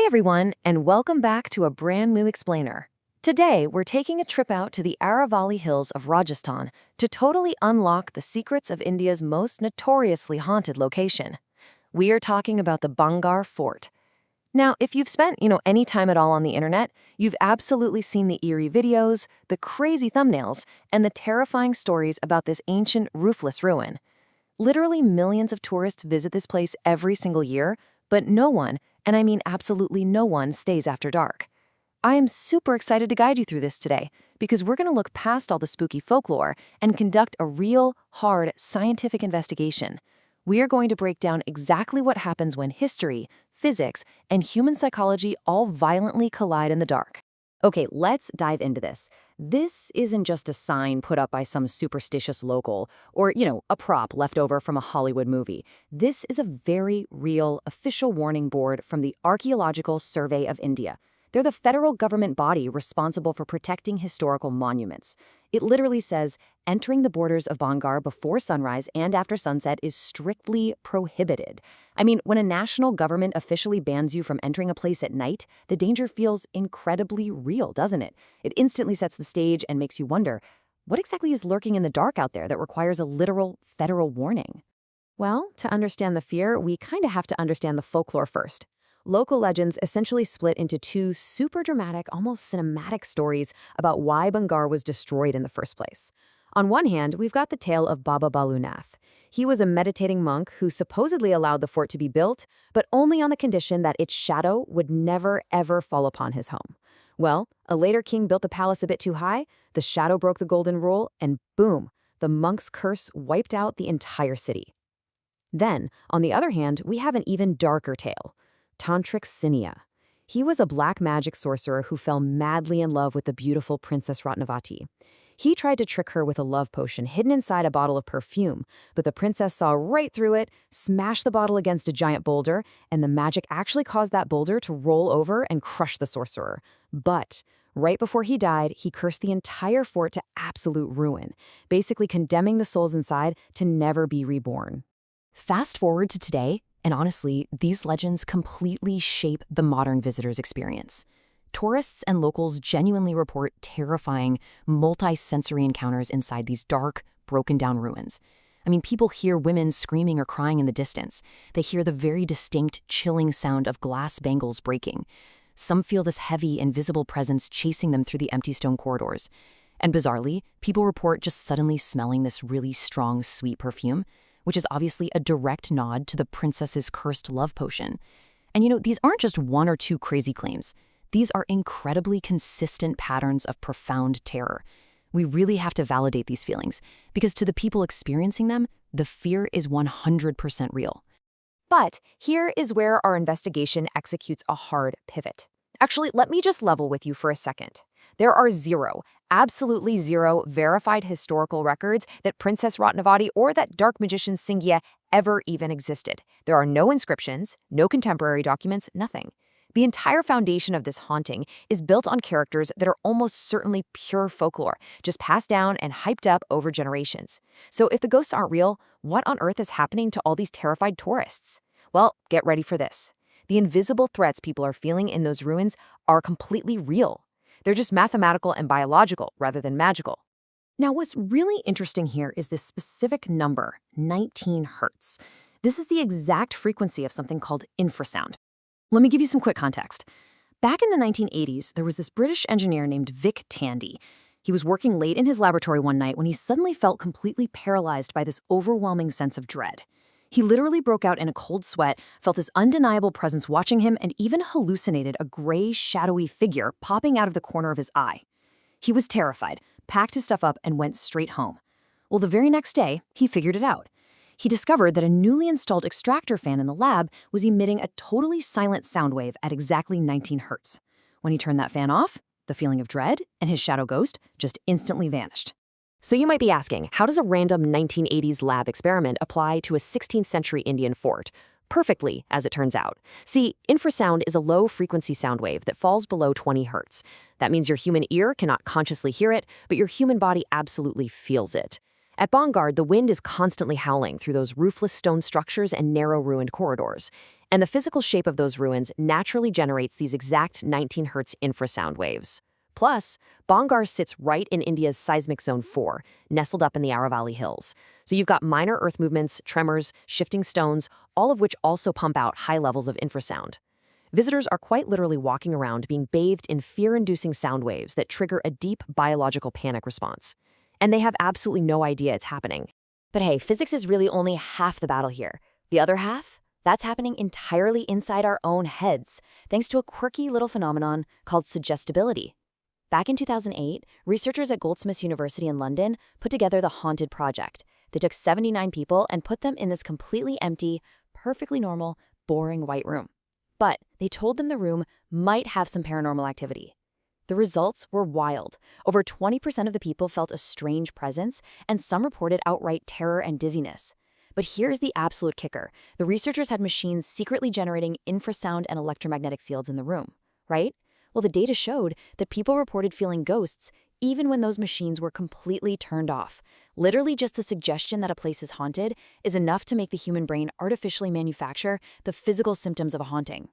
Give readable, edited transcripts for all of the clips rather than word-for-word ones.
Hey everyone, and welcome back to a brand new explainer. Today, we're taking a trip out to the Aravalli Hills of Rajasthan to totally unlock the secrets of India's most notoriously haunted location. We are talking about the Bhangarh Fort. Now, if you've spent, any time at all on the internet, you've absolutely seen the eerie videos, the crazy thumbnails, and the terrifying stories about this ancient, roofless ruin. Literally millions of tourists visit this place every single year, but no one, and I mean absolutely no one, stays after dark. I am super excited to guide you through this today because we're going to look past all the spooky folklore and conduct a real, hard, scientific investigation. We are going to break down exactly what happens when history, physics, and human psychology all violently collide in the dark. Okay, let's dive into this. This isn't just a sign put up by some superstitious local or, a prop left over from a Hollywood movie. This is a very real official warning board from the Archaeological Survey of India. They're the federal government body responsible for protecting historical monuments. It literally says, entering the borders of Bhangarh before sunrise and after sunset is strictly prohibited. I mean, when a national government officially bans you from entering a place at night, the danger feels incredibly real, doesn't it? It instantly sets the stage and makes you wonder, what exactly is lurking in the dark out there that requires a literal federal warning? Well, to understand the fear, we kind of have to understand the folklore first. Local legends essentially split into two super dramatic, almost cinematic stories about why Bhangarh was destroyed in the first place. On one hand, we've got the tale of Baba Balunath. He was a meditating monk who supposedly allowed the fort to be built, but only on the condition that its shadow would never, ever fall upon his home. Well, a later king built the palace a bit too high, the shadow broke the golden rule, and boom, the monk's curse wiped out the entire city. Then, on the other hand, we have an even darker tale. Tantric Sinya. He was a black magic sorcerer who fell madly in love with the beautiful Princess Ratnavati. He tried to trick her with a love potion hidden inside a bottle of perfume, but the princess saw right through it, smashed the bottle against a giant boulder, and the magic actually caused that boulder to roll over and crush the sorcerer. But right before he died, he cursed the entire fort to absolute ruin, basically condemning the souls inside to never be reborn. Fast forward to today, and honestly, these legends completely shape the modern visitor's experience. Tourists and locals genuinely report terrifying, multi-sensory encounters inside these dark, broken-down ruins. I mean, people hear women screaming or crying in the distance. They hear the very distinct, chilling sound of glass bangles breaking. Some feel this heavy, invisible presence chasing them through the empty stone corridors. And bizarrely, people report just suddenly smelling this really strong, sweet perfume, which is obviously a direct nod to the princess's cursed love potion. And these aren't just one or two crazy claims. These are incredibly consistent patterns of profound terror. We really have to validate these feelings, because to the people experiencing them, the fear is 100% real. But here is where our investigation executes a hard pivot. Actually, let me just level with you for a second. There are absolutely zero verified historical records that Princess Ratnavati or that dark magician Singya ever even existed. There are no inscriptions, no contemporary documents, nothing. The entire foundation of this haunting is built on characters that are almost certainly pure folklore, just passed down and hyped up over generations. So if the ghosts aren't real, what on earth is happening to all these terrified tourists? Well, get ready for this. The invisible threats people are feeling in those ruins are completely real. They're just mathematical and biological rather than magical. Now, what's really interesting here is this specific number, 19 hertz. This is the exact frequency of something called infrasound. Let me give you some quick context. Back in the 1980s, there was this British engineer named Vic Tandy. He was working late in his laboratory one night when he suddenly felt completely paralyzed by this overwhelming sense of dread. He literally broke out in a cold sweat, felt this undeniable presence watching him, and even hallucinated a gray, shadowy figure popping out of the corner of his eye. He was terrified, packed his stuff up, and went straight home. Well, the very next day, he figured it out. He discovered that a newly installed extractor fan in the lab was emitting a totally silent sound wave at exactly 19 hertz. When he turned that fan off, the feeling of dread and his shadow ghost just instantly vanished. So you might be asking, how does a random 1980s lab experiment apply to a 16th century Indian fort? Perfectly, as it turns out. See, infrasound is a low-frequency sound wave that falls below 20 hertz. That means your human ear cannot consciously hear it, but your human body absolutely feels it. At Bhangarh, the wind is constantly howling through those roofless stone structures and narrow ruined corridors. And the physical shape of those ruins naturally generates these exact 19 Hz infrasound waves. Plus, Bhangarh sits right in India's seismic zone 4, nestled up in the Aravalli Hills. So you've got minor earth movements, tremors, shifting stones, all of which also pump out high levels of infrasound. Visitors are quite literally walking around being bathed in fear-inducing sound waves that trigger a deep biological panic response. And they have absolutely no idea it's happening. But hey, physics is really only half the battle here. The other half? That's happening entirely inside our own heads, thanks to a quirky little phenomenon called suggestibility. Back in 2008, researchers at Goldsmiths University in London put together the Haunted Project. They took 79 people and put them in this completely empty, perfectly normal, boring white room. But they told them the room might have some paranormal activity. The results were wild. Over 20% of the people felt a strange presence, and some reported outright terror and dizziness. But here's the absolute kicker. The researchers had machines secretly generating infrasound and electromagnetic fields in the room, right? Well, the data showed that people reported feeling ghosts even when those machines were completely turned off. Literally just the suggestion that a place is haunted is enough to make the human brain artificially manufacture the physical symptoms of a haunting.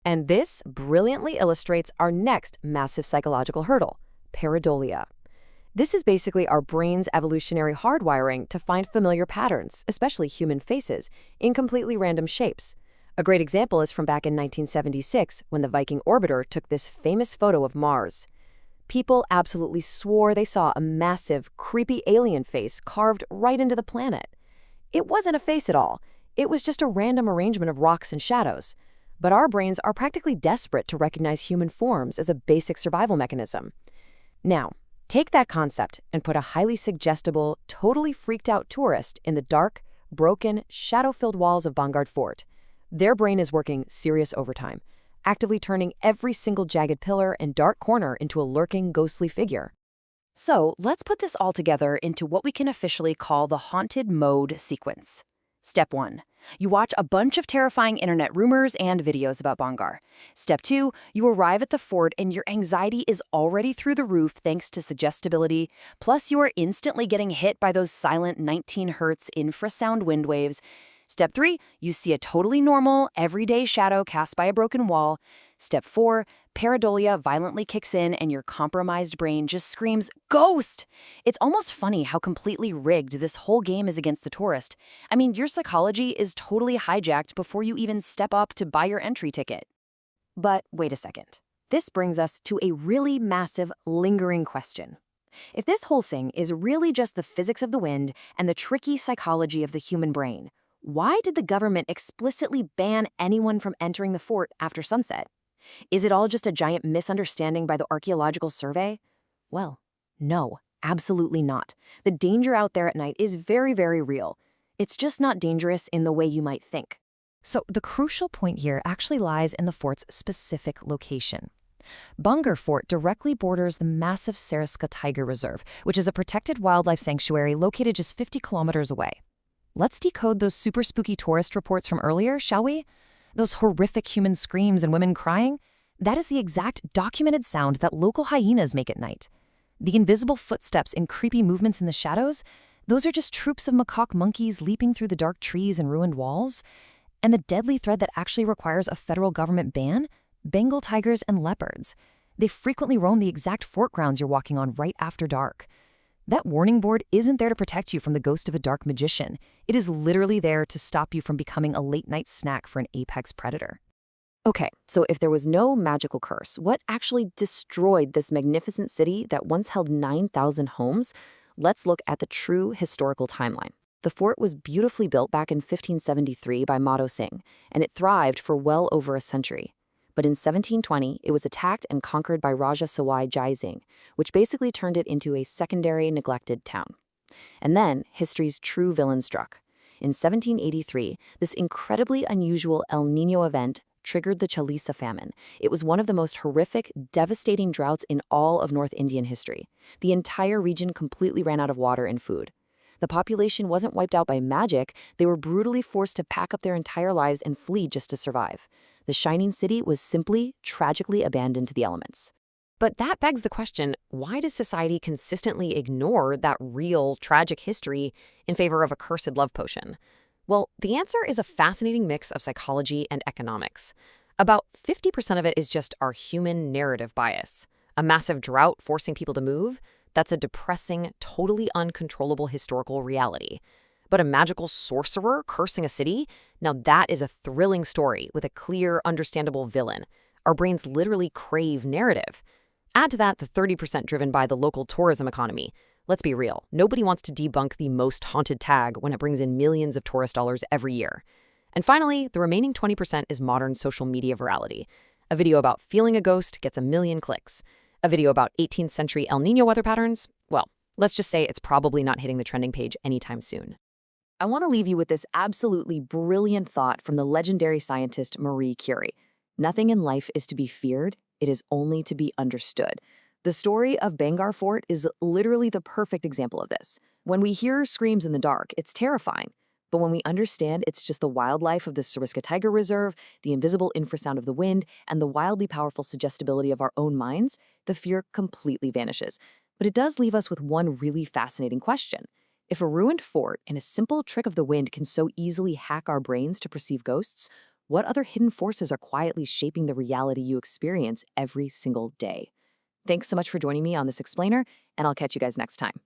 And this brilliantly illustrates our next massive psychological hurdle, pareidolia. This is basically our brain's evolutionary hardwiring to find familiar patterns, especially human faces, in completely random shapes. A great example is from back in 1976 when the Viking orbiter took this famous photo of Mars. People absolutely swore they saw a massive, creepy alien face carved right into the planet. It wasn't a face at all. It was just a random arrangement of rocks and shadows. But our brains are practically desperate to recognize human forms as a basic survival mechanism. Now, take that concept and put a highly suggestible, totally freaked out tourist in the dark, broken, shadow-filled walls of Bhangarh Fort. Their brain is working serious overtime, actively turning every single jagged pillar and dark corner into a lurking, ghostly figure. So let's put this all together into what we can officially call the haunted mode sequence. Step 1. You watch a bunch of terrifying internet rumors and videos about Bhangarh. Step 2. You arrive at the fort and your anxiety is already through the roof thanks to suggestibility, plus you are instantly getting hit by those silent 19 Hz infrasound wind waves. Step 3, you see a totally normal, everyday shadow cast by a broken wall. Step 4, pareidolia violently kicks in and your compromised brain just screams, "Ghost!" It's almost funny how completely rigged this whole game is against the tourist. I mean, your psychology is totally hijacked before you even step up to buy your entry ticket. But wait a second. This brings us to a really massive, lingering question. If this whole thing is really just the physics of the wind and the tricky psychology of the human brain, why did the government explicitly ban anyone from entering the fort after sunset? Is it all just a giant misunderstanding by the Archaeological Survey? Well, no, absolutely not. The danger out there at night is very, very real. It's just not dangerous in the way you might think. So the crucial point here actually lies in the fort's specific location. Bhangarh Fort directly borders the massive Sariska Tiger Reserve, which is a protected wildlife sanctuary located just 50 kilometers away. Let's decode those super spooky tourist reports from earlier, shall we? Those horrific human screams and women crying? That is the exact documented sound that local hyenas make at night. The invisible footsteps and creepy movements in the shadows? Those are just troops of macaque monkeys leaping through the dark trees and ruined walls. And the deadly threat that actually requires a federal government ban? Bengal tigers and leopards. They frequently roam the exact fort grounds you're walking on right after dark. That warning board isn't there to protect you from the ghost of a dark magician. It is literally there to stop you from becoming a late-night snack for an apex predator. Okay, so if there was no magical curse, what actually destroyed this magnificent city that once held 9,000 homes? Let's look at the true historical timeline. The fort was beautifully built back in 1573 by Madho Singh, and it thrived for well over a century. But in 1720, it was attacked and conquered by Raja Sawai Jai Singh, which basically turned it into a secondary, neglected town. And then, history's true villain struck. In 1783, this incredibly unusual El Niño event triggered the Chalisa famine. It was one of the most horrific, devastating droughts in all of North Indian history. The entire region completely ran out of water and food. The population wasn't wiped out by magic, they were brutally forced to pack up their entire lives and flee just to survive. The shining city was simply, tragically abandoned to the elements. But that begs the question, why does society consistently ignore that real, tragic history in favor of a cursed love potion? Well, the answer is a fascinating mix of psychology and economics. About 50% of it is just our human narrative bias. A massive drought forcing people to move? That's a depressing, totally uncontrollable historical reality. But a magical sorcerer cursing a city? Now that is a thrilling story with a clear, understandable villain. Our brains literally crave narrative. Add to that the 30% driven by the local tourism economy. Let's be real, nobody wants to debunk the most haunted tag when it brings in millions of tourist dollars every year. And finally, the remaining 20% is modern social media virality. A video about feeling a ghost gets 1 million clicks. A video about 18th century El Nino weather patterns? Well, let's just say it's probably not hitting the trending page anytime soon. I want to leave you with this absolutely brilliant thought from the legendary scientist Marie Curie. Nothing in life is to be feared, it is only to be understood. The story of Bhangarh Fort is literally the perfect example of this. When we hear screams in the dark, it's terrifying. But when we understand it's just the wildlife of the Sariska Tiger Reserve, the invisible infrasound of the wind, and the wildly powerful suggestibility of our own minds, the fear completely vanishes. But it does leave us with one really fascinating question. If a ruined fort and a simple trick of the wind can so easily hack our brains to perceive ghosts, what other hidden forces are quietly shaping the reality you experience every single day? Thanks so much for joining me on this explainer, and I'll catch you guys next time.